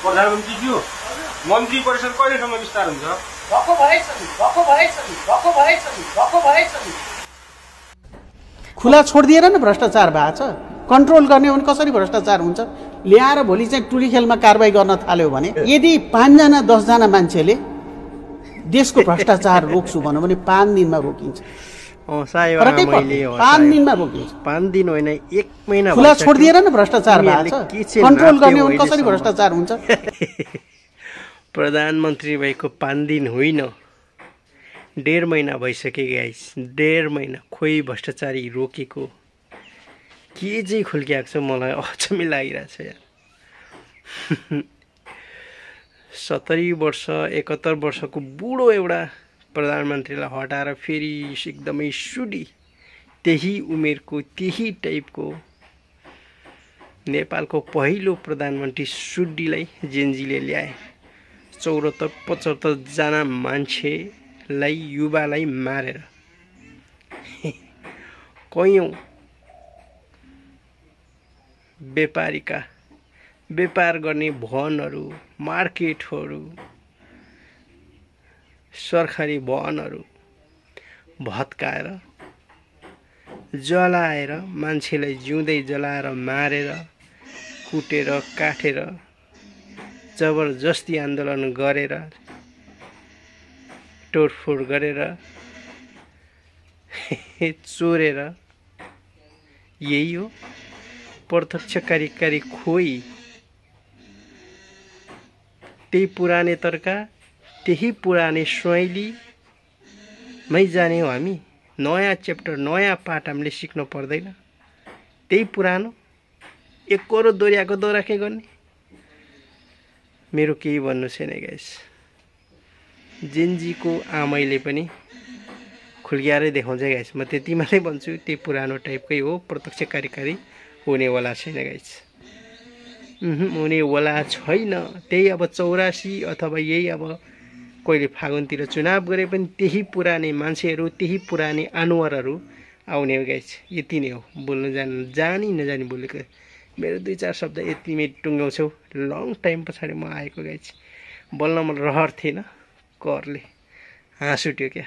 प्रधानमन्त्रीज्यू मन्त्री परिषद कहिलेसम्म विस्तार हुन्छ? खुला छोडिदिएर न भ्रष्टाचार भएको छ। कन्ट्रोल गर्ने हो भने कसरी भ्रष्टाचार हुन्छ? ल्याएर भोलि चाहिँ टुरी खेलमा कारबाही गर्न थाल्यो भने यदि 5 जना 10 जना मान्छेले देशको भ्रष्टाचार रोक्छु भन्यो भने 5 दिनमा रोकिन्छ। 5 दिनमा रोकिन्छ। 5 दिन होइन 1 महिना खुला छोडिदिएर न भ्रष्टाचार भएको छ। कन्ट्रोल गर्ने हो भने कसरी भ्रष्टाचार हुन्छ? प्रधानमन्त्री भएको 5 दिन होइन 1.5 महिना भइसक्यो गाइस। 1.5 महिना खोइ भ्रष्टाचारी रोकेको के चाहिँ खुल्किएको छ मलाई अचम्मै लागिरहेछ यार। 70 वर्ष 71 वर्षको बुढो एउटा प्रधानमन्त्रीलाई हटाएर फेरि एकदमै सुडी त्यही उमेरको त्यही टाइपको नेपालको पहिलो प्रधानमन्त्री सुडीलाई जेनजीले ल्याए। 74-75 जना मान्छेलाई युवालाई मारेर कयौं व्यापार गर्ने भवनहरू मार्केटहरू सरकारी भवनहरू भत्काएर जलाएर मान्छेलाई जिउँदै जलाएर मारेर कुटेर काटेर जबरजस्ती आन्दोलन गरेर तोडफोड गरेर चोरेर यही हो प्रत्यक्ष कार्यकारी खोइ। त्यही पुराने तर्का त्यही पुराने शैलीमै जाने हो हामी। नयाँ च्याप्टर नयाँ पाठ हामीले सिक्नु पर्दैन। त्यही पुरानो एक करोड दोहोऱ्याएको दोहोऱ्याकै गर्ने। मेरो केही भन्नु छैन गाइस। जेनजीको आमैले पनि खुल्क्यारै देखाउँछ गाइस। म त्यति मात्रै भन्छु त्यही पुरानो टाइपकै हो। प्रत्यक्ष कार्यकारी हुनेवाला छैन गाइस। हुनेवाला छैन। त्यही अब 84 अथवा यही अब कहिले फागुनतिर चुनाव गरे पनि त्यही पुराने मान्छेहरू त्यही पुराने अनुहारहरू आउने हो गाइस। यति नै हो। बोल्नु जानी नजानी बोलेको। मेरो 2-4 शब्द यतिमै टुङ्गाउँछौ। लङ टाइम पछाडि म आएको गाइस। बोल्न मन रहर थिएन। करले हाँस उठ्यो क्या।